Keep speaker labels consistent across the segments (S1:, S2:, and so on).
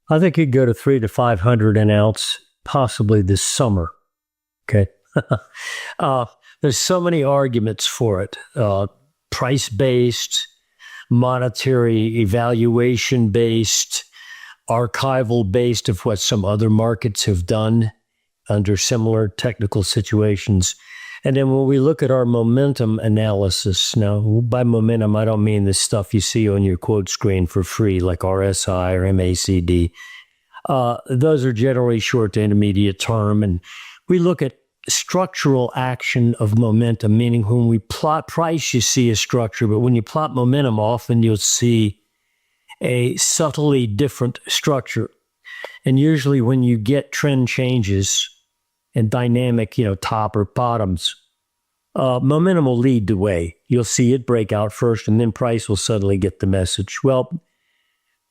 S1: I think you'd go to 300 to 500 an ounce, possibly this summer. Okay. There's so many arguments for it. Price-based, monetary evaluation-based, archival-based of what some other markets have done under similar technical situations. And then when we look at our momentum analysis, now by momentum, I don't mean the stuff you see on your quote screen for free, like RSI or MACD. Those are generally short to intermediate term. And we look at structural action of momentum, meaning when we plot price, you see a structure, but when you plot momentum, often you'll see a subtly different structure. And usually when you get trend changes and dynamic, top or bottoms, momentum will lead the way. You'll see it break out first, and then price will suddenly get the message. Well,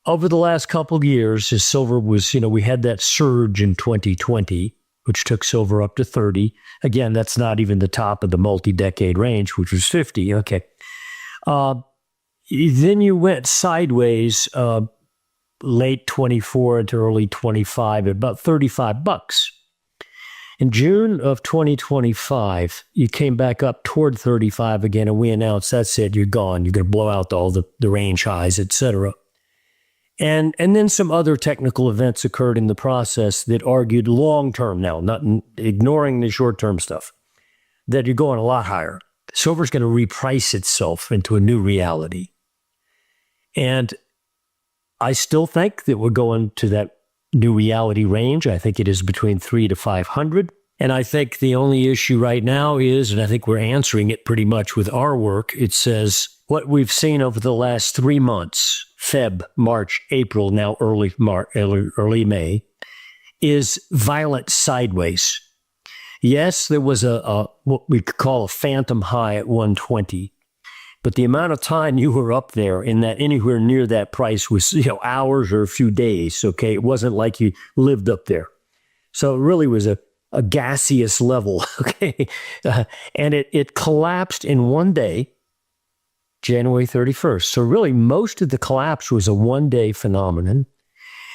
S1: over the last couple of years, as silver was, we had that surge in 2020, which took silver up to 30. Again, that's not even the top of the multi-decade range, which was 50. Okay. Then you went sideways late 24 into early 25 at about $35. In June of 2025, you came back up toward 35 again, and we announced, that's it, you're gone. You're going to blow out all the range highs, et cetera. And then some other technical events occurred in the process that argued long-term now, not ignoring the short-term stuff, that you're going a lot higher. Silver's going to reprice itself into a new reality. And I still think that we're going to that new reality range. I think it is between 300 to 500. And I think the only issue right now is, and I think we're answering it pretty much with our work, it says what we've seen over the last 3 months, Feb, March, April, now early May, is violent sideways. Yes, there was a what we could call a phantom high at 120. But the amount of time you were up there in that anywhere near that price was, hours or a few days. Okay. It wasn't like you lived up there. So it really was a gaseous level. Okay. And it collapsed in one day, January 31st. So really most of the collapse was a one-day phenomenon.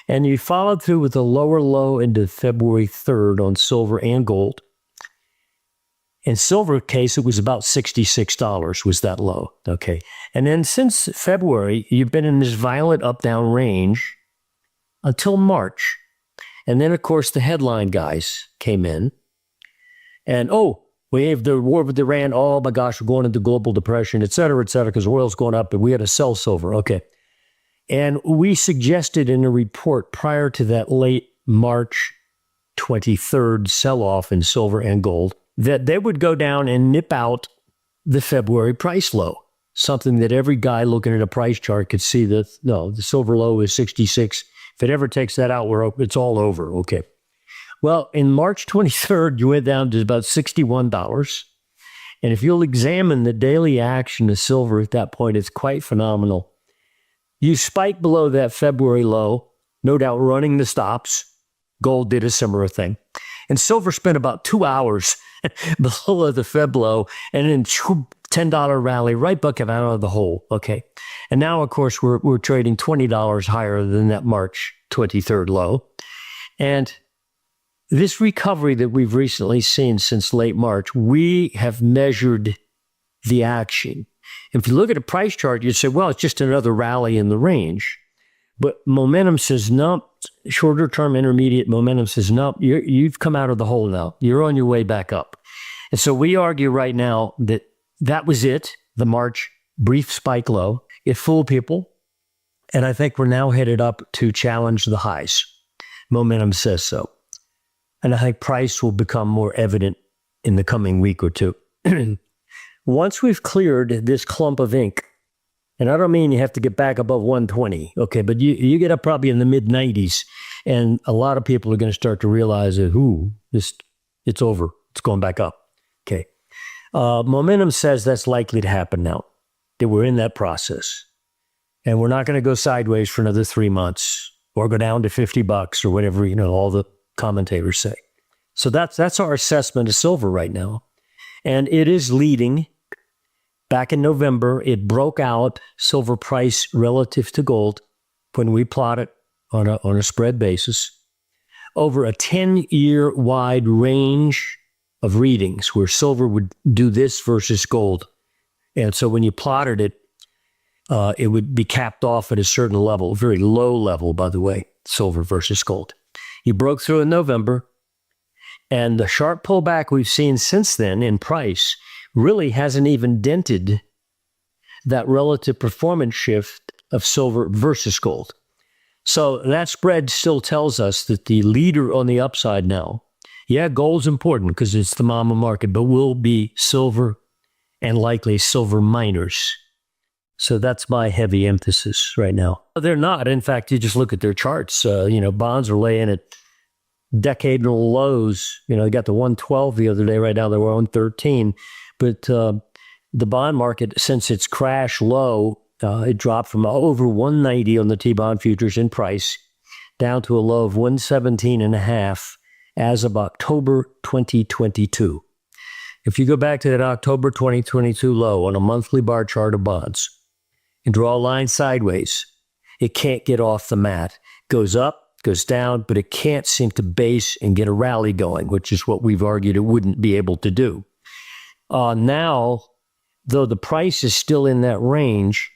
S1: And you followed through with a lower low into February 3rd on silver and gold. In silver case, it was about $66 was that low. Okay. And then since February, you've been in this violent up-down range until March. And then, of course, the headline guys came in. And, we have the war with Iran. Oh, my gosh, we're going into global depression, et cetera, because oil's going up, and we had to sell silver. Okay. And we suggested in a report prior to that late March 23rd sell-off in silver and gold that they would go down and nip out the February price low, something that every guy looking at a price chart could see that, no, the silver low is 66. If it ever takes that out, it's all over. Okay. Well, in March 23rd, you went down to about $61. And if you'll examine the daily action of silver at that point, it's quite phenomenal. You spike below that February low, no doubt running the stops. Gold did a similar thing. And silver spent about 2 hours below the Feb low, and then $10 rally right back out of the hole. Okay. And now, of course, we're trading $20 higher than that March 23rd low. And this recovery that we've recently seen since late March, we have measured the action. If you look at a price chart, you'd say, well, it's just another rally in the range. But momentum says, no, shorter term intermediate momentum says, no, you've come out of the hole now. You're on your way back up. And so we argue right now that was it, the March brief spike low. It fooled people. And I think we're now headed up to challenge the highs. Momentum says so. And I think price will become more evident in the coming week or two. Once we've cleared this clump of ink, and I don't mean you have to get back above 120, okay, but you get up probably in the mid-90s, and a lot of people are going to start to realize that, it's over. It's going back up, okay. Momentum says that's likely to happen now, that we're in that process. And we're not going to go sideways for another 3 months or go down to $50 or whatever, all the commentators say. So that's our assessment of silver right now. And it is leading. Back in November, it broke out silver price relative to gold when we plot it on a spread basis over a 10-year wide range of readings where silver would do this versus gold. And so when you plotted it, it would be capped off at a certain level, very low level, by the way, silver versus gold. You broke through in November, and the sharp pullback we've seen since then in price really hasn't even dented that relative performance shift of silver versus gold. So that spread still tells us that the leader on the upside now, yeah, gold's important because it's the mama market, but will be silver and likely silver miners. So that's my heavy emphasis right now. They're not. In fact, you just look at their charts. Bonds are laying at decadal lows. They got the 112 the other day. Right now, they were on 13. But the bond market, since its crash low, it dropped from over 190 on the T-bond futures in price down to a low of 117.5 as of October 2022. If you go back to that October 2022 low on a monthly bar chart of bonds and draw a line sideways, it can't get off the mat. Goes up, goes down, but it can't seem to base and get a rally going, which is what we've argued it wouldn't be able to do. Now, though the price is still in that range,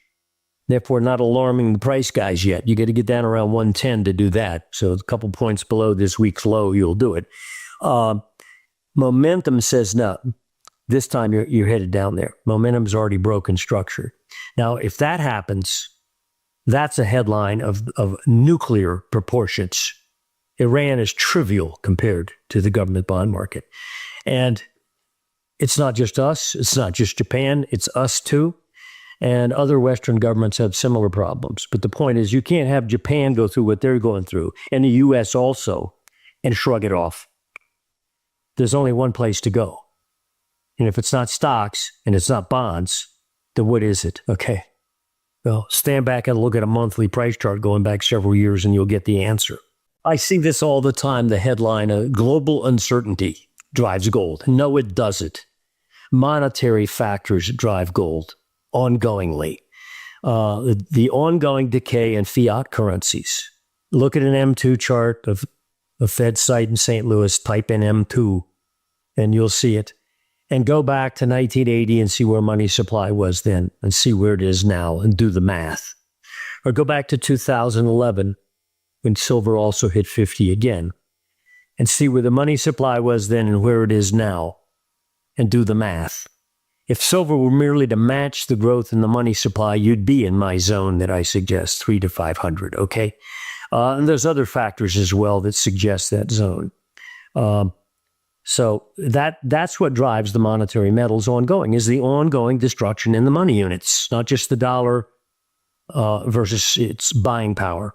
S1: therefore not alarming the price guys yet. You got to get down around 110 to do that. So a couple points below this week's low, you'll do it. Momentum says no. This time you're headed down there. Momentum's already broken structure. Now, if that happens, that's a headline of nuclear proportions. Iran is trivial compared to the government bond market. And it's not just us. It's not just Japan. It's us too. And other Western governments have similar problems. But the point is, you can't have Japan go through what they're going through, and the U.S. also, and shrug it off. There's only one place to go. And if it's not stocks and it's not bonds, then what is it? Okay. Well, stand back and look at a monthly price chart going back several years and you'll get the answer. I see this all the time, the headline, global uncertainty drives gold. No, it doesn't. Monetary factors drive gold ongoingly. The ongoing decay in fiat currencies. Look at an M2 chart of a Fed site in St. Louis, type in M2, and you'll see it. And go back to 1980 and see where money supply was then and see where it is now and do the math. Or go back to 2011 when silver also hit 50 again and see where the money supply was then and where it is now and do the math. If silver were merely to match the growth in the money supply, you'd be in my zone that I suggest, 300 to 500, okay? And there's other factors as well that suggest that zone. So that's what drives the monetary metals ongoing, is the ongoing destruction in the money units, not just the dollar versus its buying power.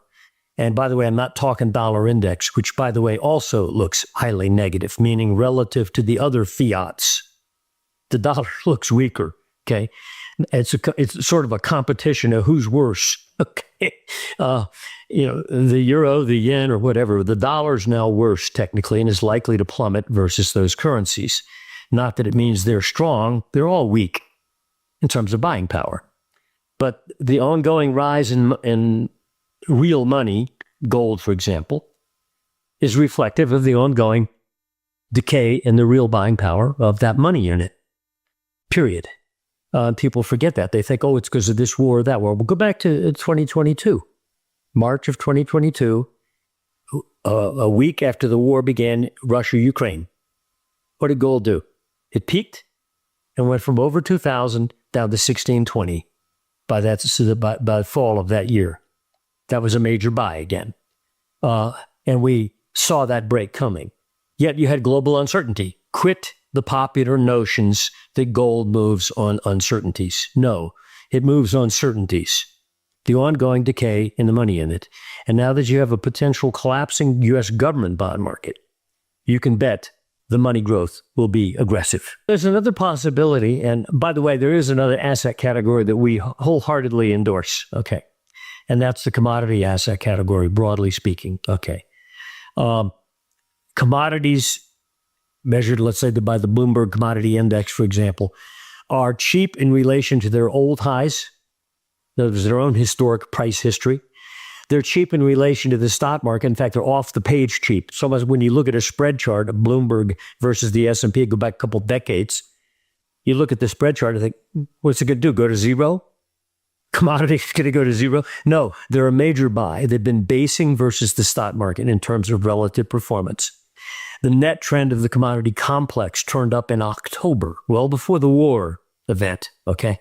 S1: And by the way, I'm not talking dollar index, which, by the way, also looks highly negative, meaning relative to the other fiats. The dollar looks weaker, okay? It's sort of a competition of who's worse, okay? The euro, the yen, or whatever, the dollar's now worse technically and is likely to plummet versus those currencies. Not that it means they're strong. They're all weak in terms of buying power. But the ongoing rise in real money, gold, for example, is reflective of the ongoing decay in the real buying power of that money unit, period. People forget that. They think, oh, it's because of this war or that war. We'll go back to 2022. March of 2022, a week after the war began, Russia-Ukraine. What did gold do? It peaked and went from over 2,000 down to 1,620 by the fall of that year. That was a major buy again. And we saw that break coming. Yet you had global uncertainty. Quit the popular notions that gold moves on uncertainties. No, it moves on certainties. The ongoing decay in the money unit. And now that you have a potential collapsing U.S. government bond market, you can bet the money growth will be aggressive. There's another possibility, and by the way, there is another asset category that we wholeheartedly endorse, okay? And that's the commodity asset category, broadly speaking, okay? Commodities measured, let's say, by the Bloomberg Commodity Index, for example, are cheap in relation to their old highs, their own historic price history. They're cheap in relation to the stock market. In fact, they're off the page cheap. So much when you look at a spread chart of Bloomberg versus the S&P, go back a couple decades, you look at the spread chart and think, what's it going to do? Go to zero? Commodities going to go to zero? No, they're a major buy. They've been basing versus the stock market in terms of relative performance. The net trend of the commodity complex turned up in October, well before the war event, okay?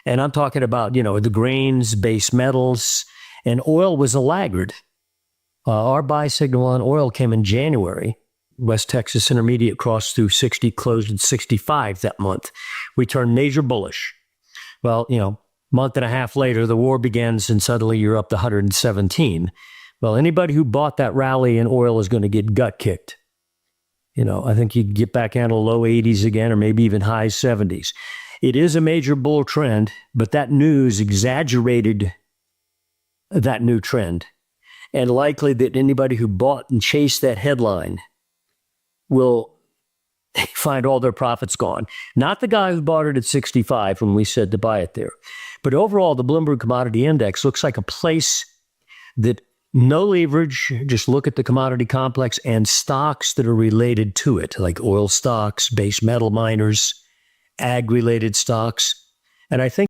S1: And I'm talking about, the grains, base metals, and oil was a laggard. Our buy signal on oil came in January. West Texas Intermediate crossed through 60, closed at 65 that month. We turned major bullish. Well, month and a half later, the war begins and suddenly you're up to 117. Well, anybody who bought that rally in oil is going to get gut kicked. I think you get back down to low 80s again, or maybe even high 70s. It is a major bull trend, but that news exaggerated that new trend. And likely that anybody who bought and chased that headline will find all their profits gone. Not the guy who bought it at 65 when we said to buy it there. But overall, the Bloomberg Commodity Index looks like a place that no leverage, just look at the commodity complex and stocks that are related to it, like oil stocks, base metal miners, ag-related stocks. And I think